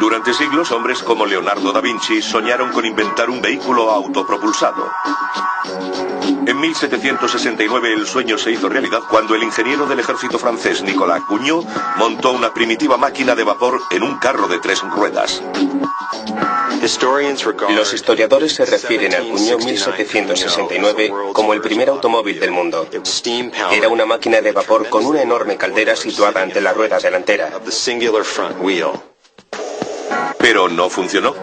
Durante siglos, hombres como Leonardo da Vinci soñaron con inventar un vehículo autopropulsado. En 1769 el sueño se hizo realidad cuando el ingeniero del ejército francés Nicolas Cugnot montó una primitiva máquina de vapor en un carro de 3 ruedas. Los historiadores se refieren al Cugnot 1769 como el primer automóvil del mundo. Era una máquina de vapor con una enorme caldera situada ante la rueda delantera. Pero no funcionó.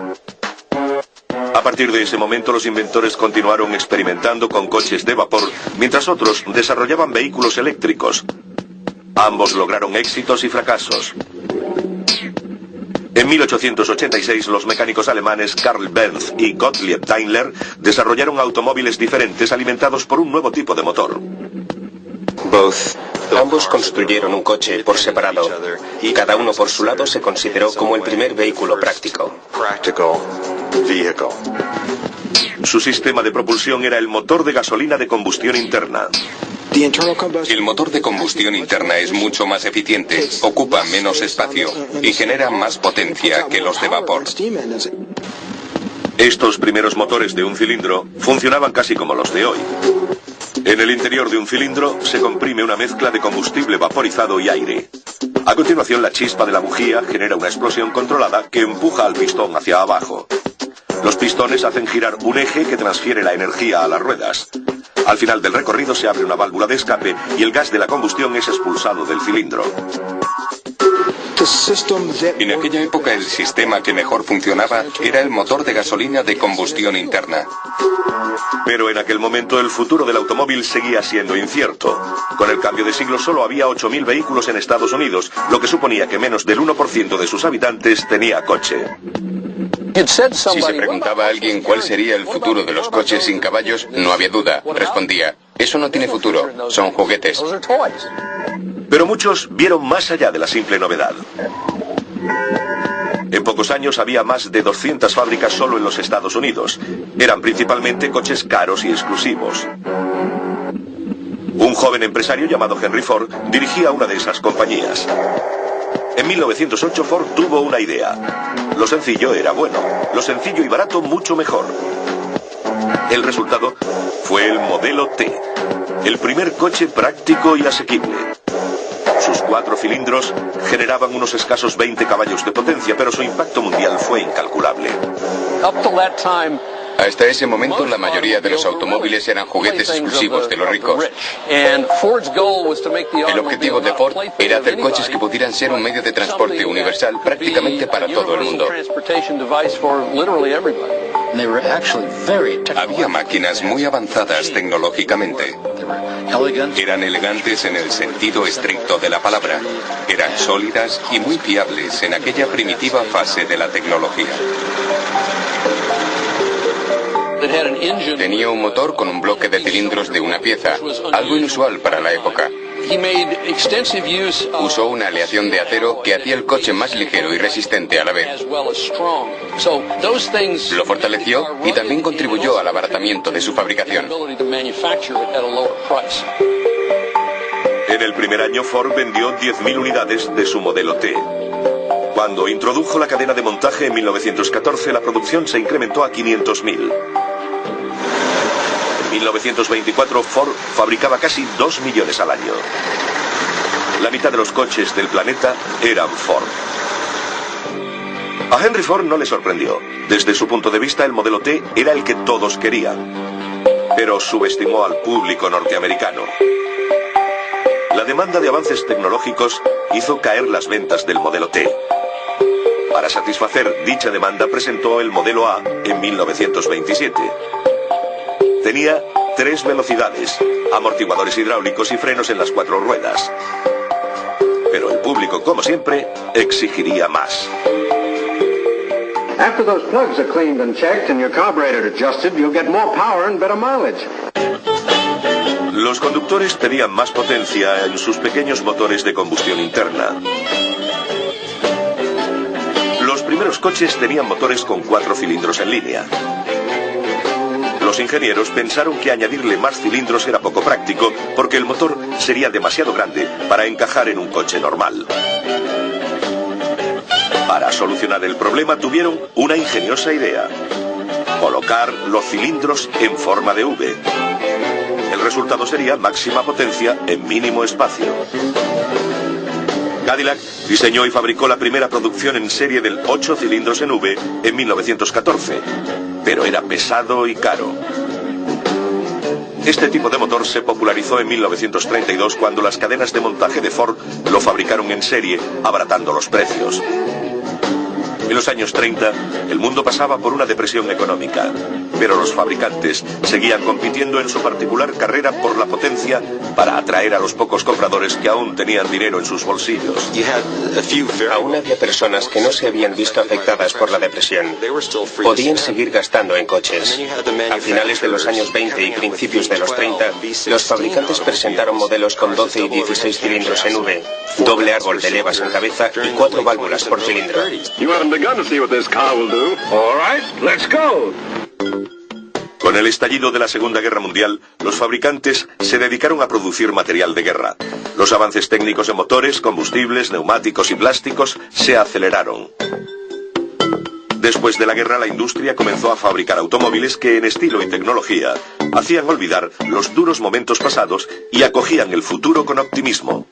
A partir de ese momento los inventores continuaron experimentando con coches de vapor, mientras otros desarrollaban vehículos eléctricos. Ambos lograron éxitos y fracasos. En 1886 los mecánicos alemanes Karl Benz y Gottlieb Daimler desarrollaron automóviles diferentes alimentados por un nuevo tipo de motor. Ambos construyeron un coche por separado y cada uno por su lado se consideró como el primer vehículo práctico. Su sistema de propulsión era el motor de gasolina de combustión interna. El motor de combustión interna es mucho más eficiente, ocupa menos espacio y genera más potencia que los de vapor. Estos primeros motores de un cilindro funcionaban casi como los de hoy. En el interior de un cilindro se comprime una mezcla de combustible vaporizado y aire. A continuación, la chispa de la bujía genera una explosión controlada que empuja al pistón hacia abajo. Los pistones hacen girar un eje que transfiere la energía a las ruedas. Al final del recorrido se abre una válvula de escape y el gas de la combustión es expulsado del cilindro. En aquella época el sistema que mejor funcionaba era el motor de gasolina de combustión interna. Pero en aquel momento el futuro del automóvil seguía siendo incierto. Con el cambio de siglo solo había 8.000 vehículos en Estados Unidos, lo que suponía que menos del 1% de sus habitantes tenía coche. Si se preguntaba a alguien cuál sería el futuro de los coches sin caballos, no había duda. Respondía, eso no tiene futuro, son juguetes. Pero muchos vieron más allá de la simple novedad. En pocos años había más de 200 fábricas solo en los Estados Unidos. Eran principalmente coches caros y exclusivos. Un joven empresario llamado Henry Ford dirigía una de esas compañías. En 1908 Ford tuvo una idea. Lo sencillo era bueno, lo sencillo y barato mucho mejor. El resultado fue el Modelo T, el primer coche práctico y asequible. Sus 4 cilindros generaban unos escasos 20 caballos de potencia, pero su impacto mundial fue incalculable. Hasta ese momento la mayoría de los automóviles eran juguetes exclusivos de los ricos. El objetivo de Ford era hacer coches que pudieran ser un medio de transporte universal prácticamente para todo el mundo. Había máquinas muy avanzadas tecnológicamente. Eran elegantes en el sentido estricto de la palabra. Eran sólidas y muy fiables en aquella primitiva fase de la tecnología. Tenía un motor con un bloque de cilindros de una pieza, algo inusual para la época. Usó una aleación de acero que hacía el coche más ligero y resistente a la vez. Lo fortaleció y también contribuyó al abaratamiento de su fabricación. En el primer año Ford vendió 10.000 unidades de su Modelo T. Cuando introdujo la cadena de montaje en 1914, la producción se incrementó a 500.000. En 1924 Ford fabricaba casi 2 millones al año. La mitad de los coches del planeta eran Ford. A Henry Ford no le sorprendió. Desde su punto de vista, el Modelo T era el que todos querían. Pero subestimó al público norteamericano. La demanda de avances tecnológicos hizo caer las ventas del Modelo T. Para satisfacer dicha demanda presentó el Modelo A en 1927. Tenía 3 velocidades, amortiguadores hidráulicos y frenos en las 4 ruedas. Pero el público, como siempre, exigiría más. After those plugs are cleaned and checked and your carburetor adjusted, you'll get more power and better mileage. Los conductores pedían más potencia en sus pequeños motores de combustión interna. Los primeros coches tenían motores con 4 cilindros en línea. Los ingenieros pensaron que añadirle más cilindros era poco práctico porque el motor sería demasiado grande para encajar en un coche normal. Para solucionar el problema tuvieron una ingeniosa idea: colocar los cilindros en forma de V. El resultado sería máxima potencia en mínimo espacio. Cadillac diseñó y fabricó la primera producción en serie del 8 cilindros en V en 1914, pero era pesado y caro. Este tipo de motor se popularizó en 1932 cuando las cadenas de montaje de Ford lo fabricaron en serie, abaratando los precios. En los años 30, el mundo pasaba por una depresión económica, pero los fabricantes seguían compitiendo en su particular carrera por la potencia para atraer a los pocos compradores que aún tenían dinero en sus bolsillos. Aún había personas que no se habían visto afectadas por la depresión. Podían seguir gastando en coches. A finales de los años 20 y principios de los 30, los fabricantes presentaron modelos con 12 y 16 cilindros en V, doble árbol de levas en cabeza y 4 válvulas por cilindro. Con el estallido de la Segunda Guerra Mundial, los fabricantes se dedicaron a producir material de guerra. Los avances técnicos en motores, combustibles, neumáticos y plásticos se aceleraron. Después de la guerra, la industria comenzó a fabricar automóviles que, en estilo y tecnología, hacían olvidar los duros momentos pasados y acogían el futuro con optimismo.